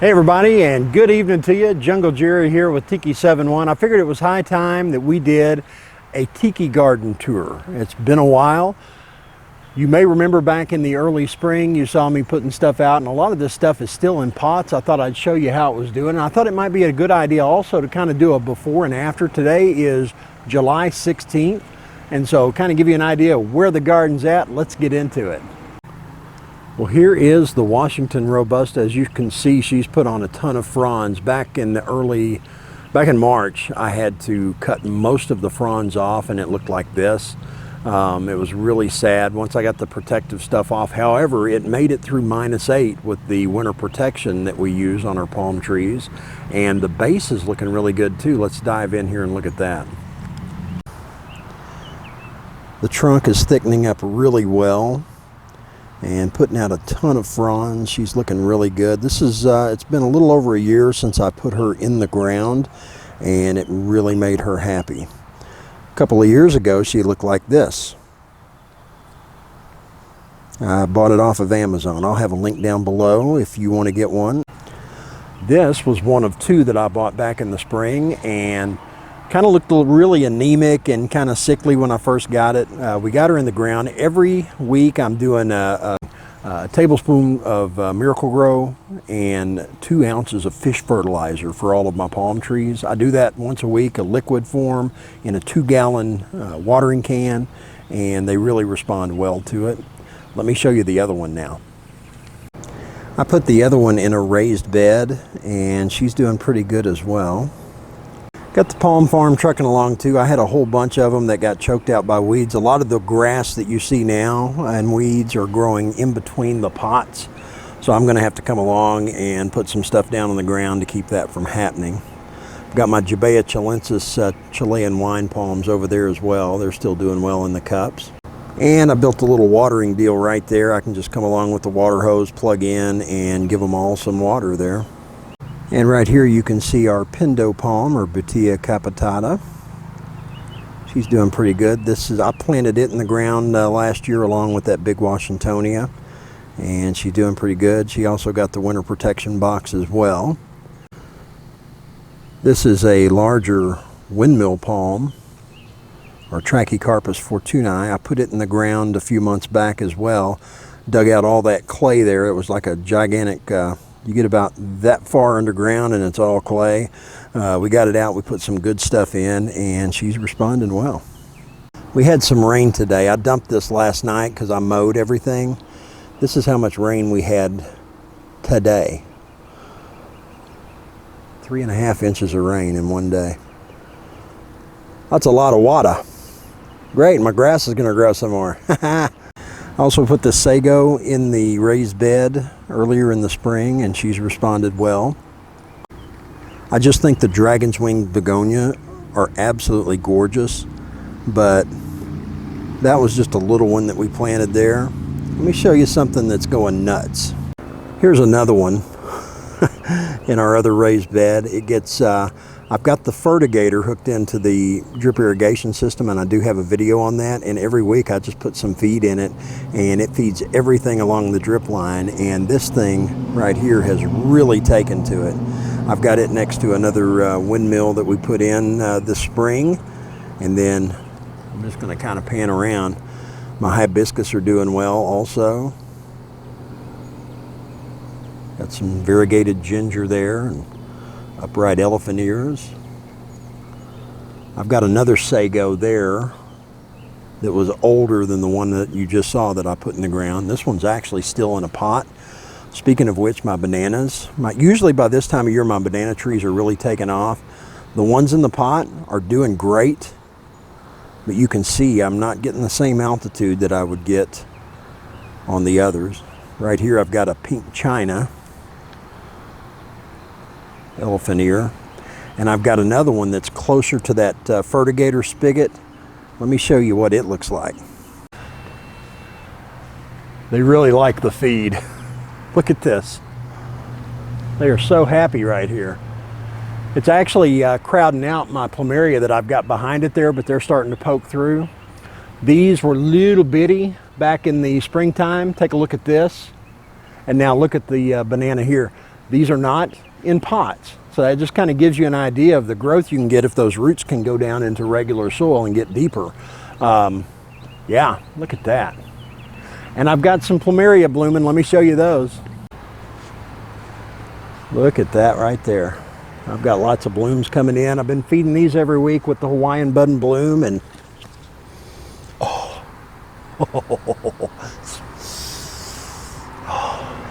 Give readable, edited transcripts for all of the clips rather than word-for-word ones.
Hey everybody, and good evening to you. Jungle Jerry here with Tiki 71. I figured it was high time that we did a Tiki Garden tour. It's been a while. You may remember back in the early spring you saw me putting stuff out, and a lot of this stuff is still in pots. I thought I'd show you how it was doing. And I thought it might be a good idea also to kind of do a before and after. Today is July 16th, and so kind of give you an idea of where the garden's at. Let's get into it. Well, here is the Washingtonia Robusta. As you can see, she's put on a ton of fronds. Back in March, I had to cut most of the fronds off, and it looked like this. It was really sad once I got the protective stuff off. However, it made it through -8 with the winter protection that we use on our palm trees, and the base is looking really good too. Let's dive in here and look at that. The trunk is thickening up really well and putting out a ton of fronds. She's looking really good. This is it's been a little over a year since I put her in the ground, and it really made her happy. A couple of years ago she looked like this. I bought it off of Amazon. I'll have a link down below if you want to get one. This was one of two that I bought back in the spring, and kind of looked really anemic and kind of sickly when I first got it. We got her in the ground. Every week I'm doing a tablespoon of Miracle Grow and 2 ounces of fish fertilizer for all of my palm trees. I do that once a week, a liquid form in a 2-gallon watering can, and they really respond well to it. Let me show you the other one now. I put the other one in a raised bed, and she's doing pretty good as well. Got the palm farm trucking along too. I had a whole bunch of them that got choked out by weeds. A lot of the grass that you see now and weeds are growing in between the pots. So I'm going to have to come along and put some stuff down on the ground to keep that from happening. I've got my Jabea chilensis Chilean wine palms over there as well. They're still doing well in the cups. And I built a little watering deal right there. I can just come along with the water hose, plug in, and give them all some water there. And right here you can see our Pindo Palm, or Butea capitata. She's doing pretty good. I planted it in the ground last year along with that big Washingtonia, and she's doing pretty good. She also got the winter protection box as well. This is a larger Windmill palm, or Trachycarpus fortunei. I put it in the ground a few months back as well. Dug out all that clay there. It was like a gigantic you get about that far underground and it's all clay. We got it out, we put some good stuff in, and she's responding well. We had some rain today. I dumped this last night because I mowed everything. This is how much rain we had today. 3.5 inches of rain in one day. That's a lot of water. Great, my grass is gonna grow some more. I also put the sago in the raised bed earlier in the spring, and she's responded well. I just think the dragon's wing begonia are absolutely gorgeous, but that was just a little one that we planted there. Let me show you something that's going nuts. Here's another one in our other raised bed. It gets I've got the fertigator hooked into the drip irrigation system, and I do have a video on that, and every week I just put some feed in it, and it feeds everything along the drip line, and this thing right here has really taken to it. I've got it next to another windmill that we put in this spring, and then I'm just going to kind of pan around. My hibiscus are doing well also. Got some variegated ginger there, and upright elephant ears. I've got another sago there that was older than the one that you just saw that I put in the ground. This one's actually still in a pot. Speaking of which, my bananas, usually by this time of year my banana trees are really taking off. The ones in the pot are doing great, but you can see I'm not getting the same altitude that I would get on the others. Right here I've got a pink china elephant ear, and I've got another one that's closer to that fertigator spigot. Let me show you what it looks like. They really like the feed. Look at this. They are so happy right here. It's actually crowding out my Plumeria that I've got behind it there, but they're starting to poke through. These were little bitty back in the springtime. Take a look at this. And now look at the banana here. These are not in pots. So that just kind of gives you an idea of the growth you can get if those roots can go down into regular soil and get deeper. Yeah, look at that. And I've got some Plumeria blooming. Let me show you those. Look at that right there. I've got lots of blooms coming in. I've been feeding these every week with the Hawaiian Bud and Bloom, and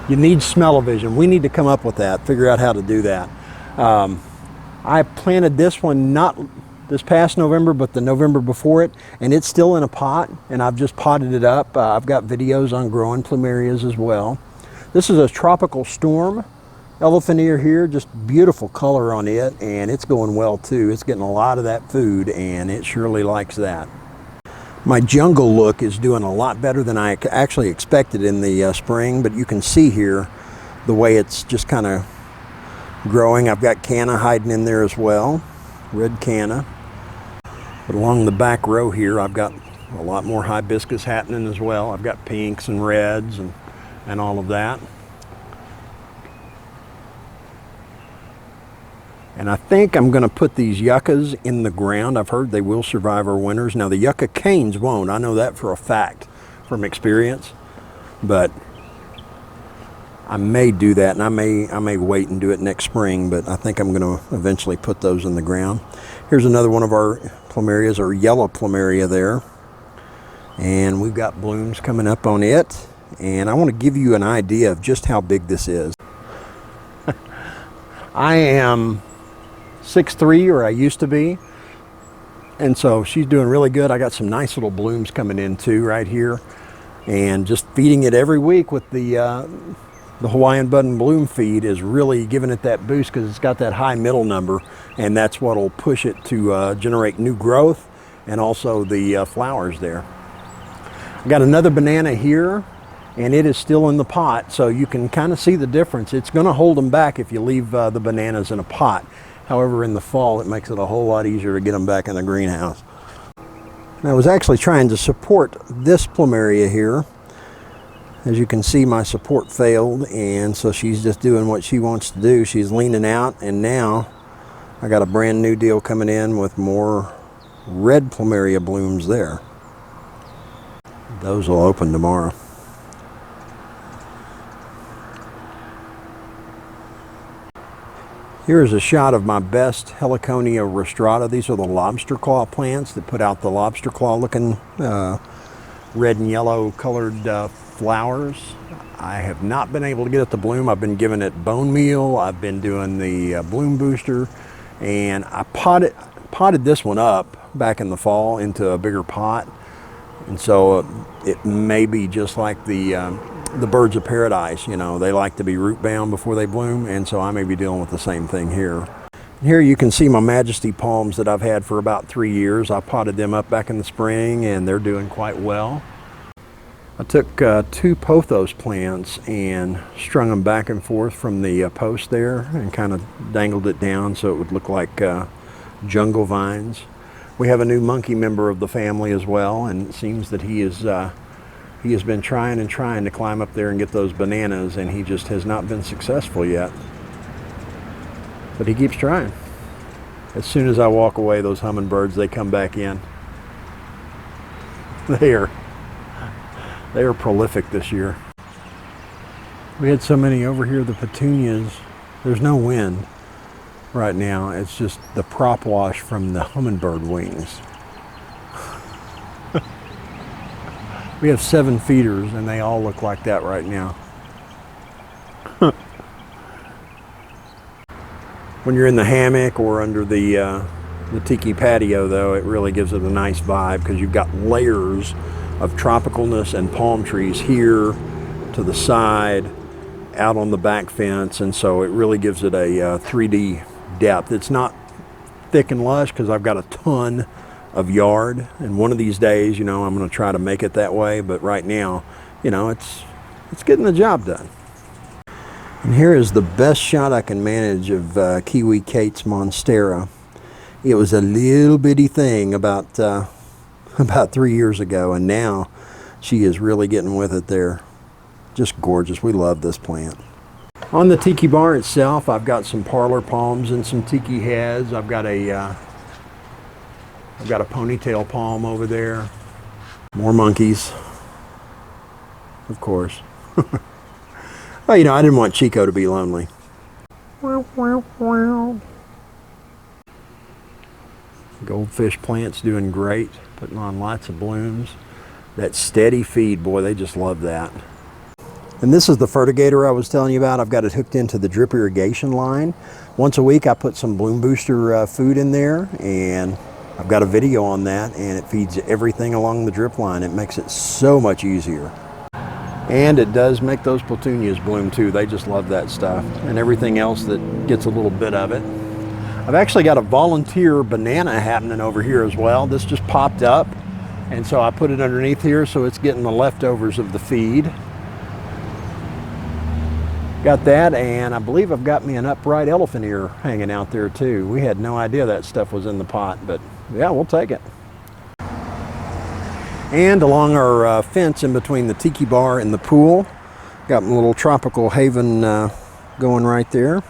you need smell-o-vision. We need to come up with that, figure out how to do that. I planted this one not this past November, but the November before it, and it's still in a pot, and I've just potted it up. I've got videos on growing Plumerias as well. This is a tropical storm elephant ear here, just beautiful color on it, and it's going well too. It's getting a lot of that food, and it surely likes that. My jungle look is doing a lot better than I actually expected in the spring, but you can see here the way it's just kind of growing. I've got canna hiding in there as well, red canna. But along the back row here, I've got a lot more hibiscus happening as well. I've got pinks and reds and all of that. And I think I'm going to put these yuccas in the ground. I've heard they will survive our winters. Now the yucca canes won't. I know that for a fact from experience. But I may do that, and I may wait and do it next spring, but I think I'm going to eventually put those in the ground. Here's another one of our Plumerias, or yellow Plumeria there. And we've got blooms coming up on it. And I want to give you an idea of just how big this is. I am 6'3", or I used to be. And so she's doing really good. I got some nice little blooms coming in too right here. And just feeding it every week with the Hawaiian Bud and Bloom feed is really giving it that boost, because it's got that high middle number, and that's what will push it to generate new growth and also the flowers there. I got another banana here, and it is still in the pot, so you can kind of see the difference. It's going to hold them back if you leave the bananas in a pot. However, in the fall, it makes it a whole lot easier to get them back in the greenhouse. And I was actually trying to support this Plumeria here. As you can see, my support failed, and so she's just doing what she wants to do. She's leaning out, and now I got a brand new deal coming in with more red Plumeria blooms there. Those will open tomorrow. Here's a shot of my best Heliconia Rostrata. These are the lobster claw plants that put out the lobster claw looking red and yellow colored flowers. I have not been able to get it to bloom. I've been giving it bone meal. I've been doing the bloom booster, and I potted this one up back in the fall into a bigger pot. And so it may be just like the birds of paradise. You know, they like to be root bound before they bloom, and so I may be dealing with the same thing here. Here you can see my Majesty palms that I've had for about 3 years. I potted them up back in the spring, and they're doing quite well. I took 2 pothos plants and strung them back and forth from the post there, and kind of dangled it down so it would look like jungle vines. We have a new monkey member of the family as well, and it seems that he has been trying and trying to climb up there and get those bananas, and he just has not been successful yet. But he keeps trying. As soon as I walk away, those hummingbirds, they come back in. They are prolific this year. We had so many over here, the petunias. There's no wind right now. It's just the prop wash from the hummingbird wings. We have 7 feeders, and they all look like that right now. When you're in the hammock or under the tiki patio, though, it really gives it a nice vibe, because you've got layers of tropicalness and palm trees here to the side, out on the back fence, and so it really gives it a 3D depth. It's not thick and lush because I've got a ton of yard, and one of these days, you know, I'm going to try to make it that way, but right now, you know, it's getting the job done. And here is the best shot I can manage of Kiwi Kate's Monstera. It was a little bitty thing about 3 years ago, and now she is really getting with it there. Just gorgeous. We love this plant. On the tiki bar itself, I've got some parlor palms and some tiki heads. I've got a ponytail palm over there. More monkeys, of course. Well, you know, I didn't want Chico to be lonely. Goldfish plants doing great, putting on lots of blooms. That steady feed, boy, they just love that. And this is the fertigator I was telling you about. I've got it hooked into the drip irrigation line. Once a week I put some bloom booster food in there, and I've got a video on that, and it feeds everything along the drip line. It makes it so much easier. And it does make those petunias bloom too. They just love that stuff, and everything else that gets a little bit of it. I've actually got a volunteer banana happening over here as well. This just popped up, and so I put it underneath here so it's getting the leftovers of the feed. Got that, and I believe I've got me an upright elephant ear hanging out there too. We had no idea that stuff was in the pot, but yeah, we'll take it. And along our fence in between the tiki bar and the pool, got my little tropical haven going right there.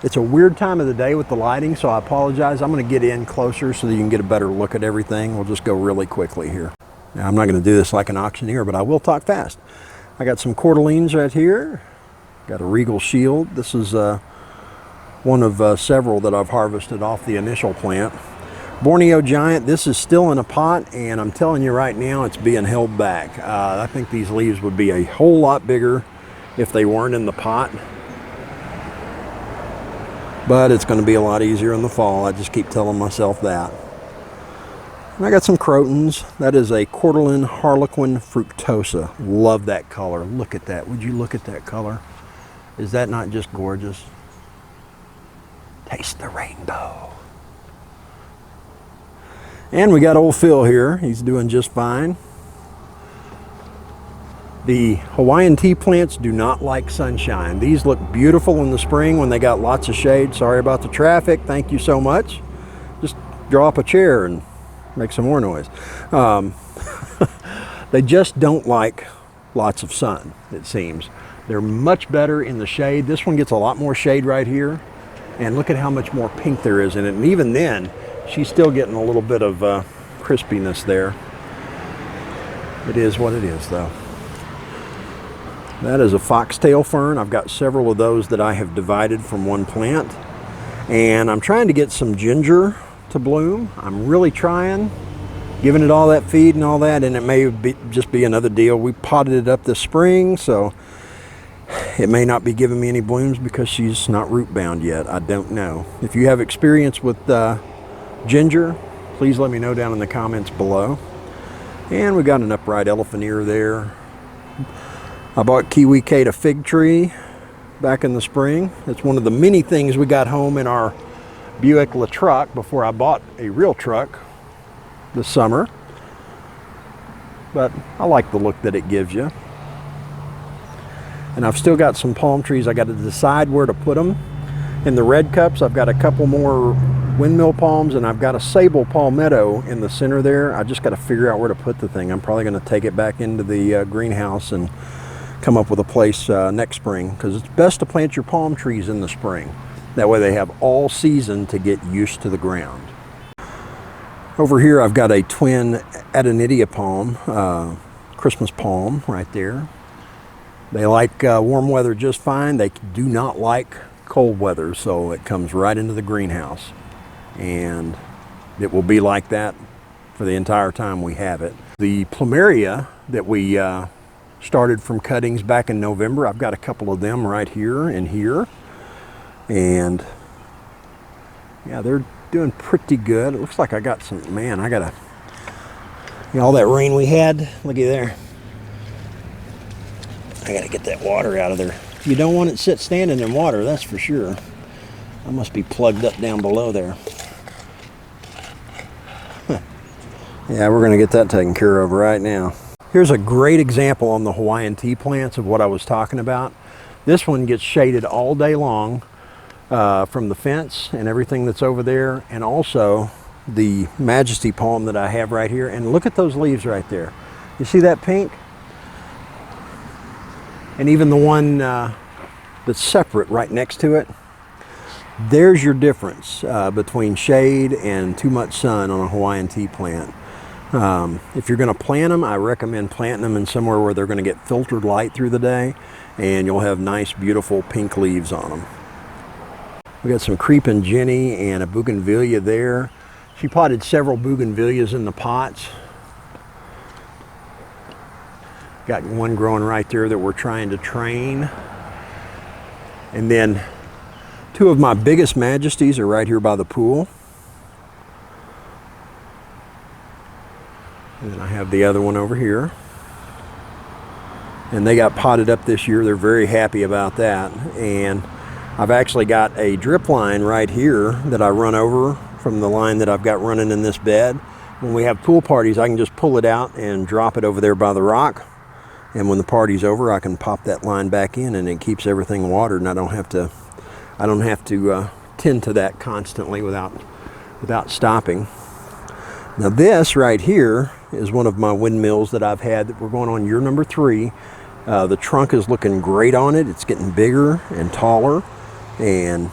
It's a weird time of the day with the lighting, so I apologize. I'm going to get in closer so that you can get a better look at everything. We'll just go really quickly here. Now, I'm not going to do this like an auctioneer, but I will talk fast. I got some cordelines right here. Got a regal shield. This is one of several that I've harvested off the initial plant. Borneo Giant, this is still in a pot, and I'm telling you right now, it's being held back. I think these leaves would be a whole lot bigger if they weren't in the pot. But it's going to be a lot easier in the fall. I just keep telling myself that. And I got some crotons. That is a Cordyline Harlequin fructosa. Love that color. Look at that. Would you look at that color? Is that not just gorgeous? Taste the rainbow. And we got old Phil here. He's doing just fine. The Hawaiian Ti Plants do not like sunshine. These look beautiful in the spring when they got lots of shade. Sorry about the traffic. Thank you so much. Just draw up a chair and make some more noise. They just don't like lots of sun, it seems. They're much better in the shade. This one gets a lot more shade right here. And look at how much more pink there is in it. And even then, she's still getting a little bit of crispiness there. It is what it is, though. That is a foxtail fern. I've got several of those that I have divided from one plant. And I'm trying to get some ginger to bloom. I'm really trying, giving it all that feed and all that, and it may just be another deal. We potted it up this spring, so it may not be giving me any blooms because she's not root bound yet. I don't know. If you have experience with ginger, please let me know down in the comments below. And we got an upright elephant ear there. I bought Kiwi a fig tree back in the spring. It's one of the many things we got home in our Buick truck before I bought a real truck this summer. But I like the look that it gives you. And I've still got some palm trees. I got to decide where to put them. In the red cups, I've got a couple more windmill palms, and I've got a sable palmetto in the center there. I just got to figure out where to put the thing. I'm probably going to take it back into the greenhouse and come up with a place next spring, because it's best to plant your palm trees in the spring. That way they have all season to get used to the ground. Over here I've got a twin Adonidia palm, Christmas palm right there. They like warm weather just fine. They do not like cold weather, so it comes right into the greenhouse. And it will be like that for the entire time we have it. The Plumeria that we started from cuttings back in November, I've got a couple of them right here and here. And yeah, they're doing pretty good. It looks like I got some, man, I gotta, you know, all that rain we had, looky there. I gotta get that water out of there. You don't want it standing in water, that's for sure. I must be plugged up down below there. Yeah, we're gonna get that taken care of right now. Here's a great example on the Hawaiian Ti Plants of what I was talking about. This one gets shaded all day long from the fence and everything that's over there, and also the Majesty palm that I have right here. And look at those leaves right there. You see that pink? And even the one that's separate right next to it. There's your difference between shade and too much sun on a Hawaiian Ti plant. If you're going to plant them, I recommend planting them in somewhere where they're going to get filtered light through the day, and you'll have nice, beautiful pink leaves on them. We got some creeping Jenny and a bougainvillea there. She potted several bougainvilleas in the pots. Got one growing right there that we're trying to train. And then two of my biggest majesties are right here by the pool. And then I have the other one over here. And they got potted up this year. They're very happy about that. And I've actually got a drip line right here that I run over from the line that I've got running in this bed. When we have pool parties, I can just pull it out and drop it over there by the rock. And when the party's over, I can pop that line back in, and it keeps everything watered, and I don't have to tend to that constantly without stopping. Now this right here is one of my windmills that I've had that we're going on year number 3. The trunk is looking great on it. It's getting bigger and taller, and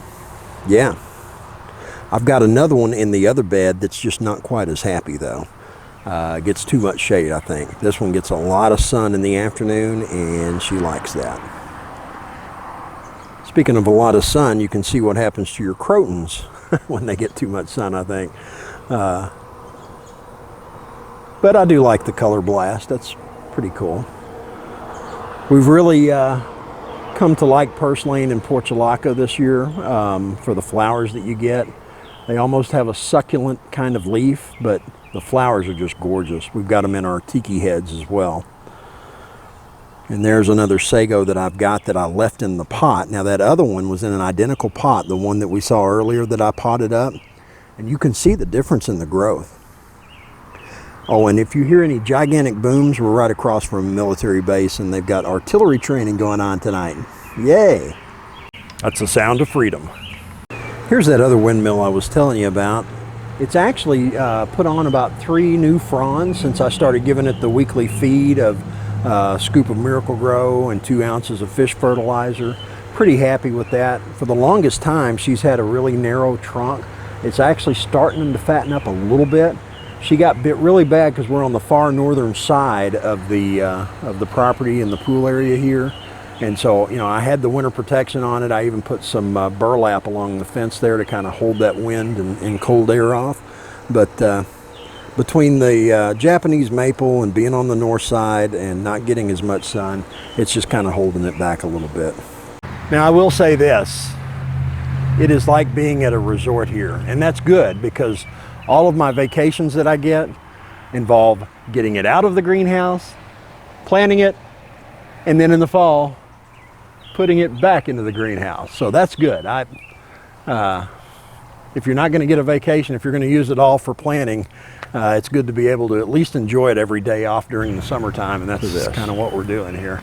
yeah. I've got another one in the other bed that's just not quite as happy though. Gets too much shade, I think. This one gets a lot of sun in the afternoon, and she likes that. Speaking of a lot of sun, you can see what happens to your crotons when they get too much sun, I think. But I do like the color blast. That's pretty cool. We've really come to like purslane and portulaca this year for the flowers that you get. They almost have a succulent kind of leaf, but the flowers are just gorgeous. We've got them in our tiki heads as well. And there's another sago that I've got that I left in the pot. Now that other one was in an identical pot, the one that we saw earlier that I potted up. And you can see the difference in the growth. Oh, and if you hear any gigantic booms, we're right across from a military base, and they've got artillery training going on tonight. Yay! That's the sound of freedom. Here's that other windmill I was telling you about. It's actually put on about 3 new fronds since I started giving it the weekly feed of a scoop of Miracle-Gro and 2 ounces of fish fertilizer. Pretty happy with that. For the longest time, she's had a really narrow trunk. It's actually starting to fatten up a little bit. She got bit really bad because we're on the far northern side of the property in the pool area here. And so, you know, I had the winter protection on it. I even put some burlap along the fence there to kind of hold that wind and cold air off. But between the Japanese maple and being on the north side and not getting as much sun, it's just kind of holding it back a little bit. Now, I will say this. It is like being at a resort here. And that's good because all of my vacations that I get involve getting it out of the greenhouse, planting it, and then in the fall, putting it back into the greenhouse. So that's good. If you're not going to get a vacation, if you're going to use it all for planting, it's good to be able to at least enjoy it every day off during the summertime, and that's kind of what we're doing here.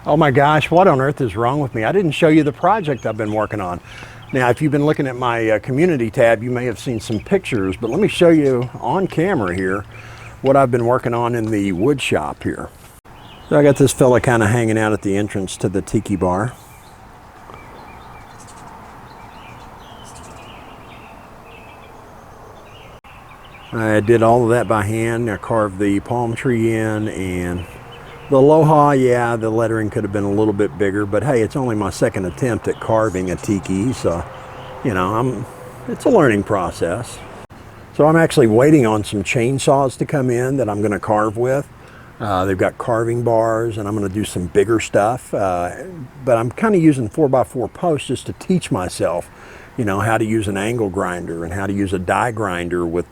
Oh my gosh, what on earth is wrong with me? I didn't show you the project I've been working on. Now, if you've been looking at my community tab, you may have seen some pictures, but let me show you on camera here what I've been working on in the wood shop here. So I got this fella kind of hanging out at the entrance to the tiki bar. I did all of that by hand. I carved the palm tree in, and the aloha, yeah, the lettering could have been a little bit bigger, but hey, it's only my second attempt at carving a tiki, so, you know, it's a learning process. So I'm actually waiting on some chainsaws to come in that I'm going to carve with. They've got carving bars, and I'm going to do some bigger stuff, but I'm kind of using 4x4 posts just to teach myself, you know, how to use an angle grinder and how to use a die grinder with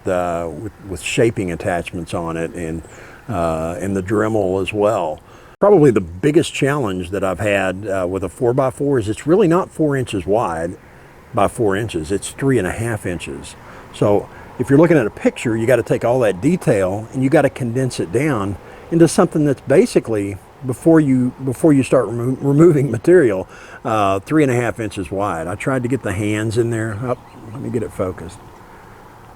shaping attachments on it, and the Dremel as well. Probably the biggest challenge that I've had with a 4x4 is it's really not 4 inches wide by 4 inches. It's 3.5 inches. So if you're looking at a picture, you got to take all that detail and you got to condense it down into something that's basically, before you start removing material, 3.5 inches wide. I tried to get the hands in there. Oh, let me get it focused.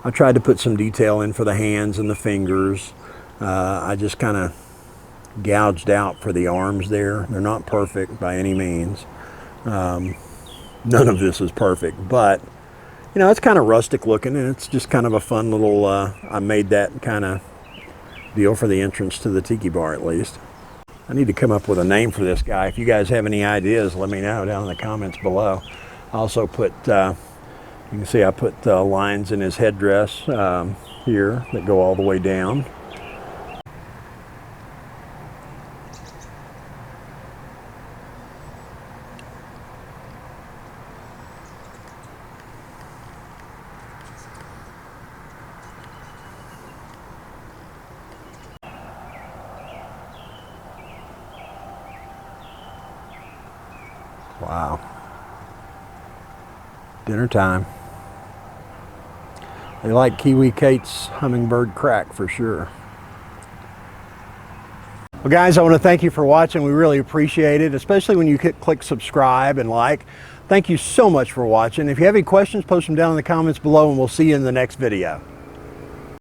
I tried to put some detail in for the hands and the fingers. I just kind of gouged out for the arms there. They're not perfect by any means. None of this is perfect, but you know, it's kind of rustic looking, and it's just kind of a fun little, I made that kind of deal for the entrance to the tiki bar at least. I need to come up with a name for this guy. If you guys have any ideas, let me know down in the comments below. I also put, you can see I put lines in his headdress here that go all the way down. Wow. Dinner time. They like Kiwi Kate's Hummingbird crack for sure. Well guys, I want to thank you for watching. We really appreciate it, especially when you click subscribe and like. Thank you so much for watching. If you have any questions, post them down in the comments below and we'll see you in the next video.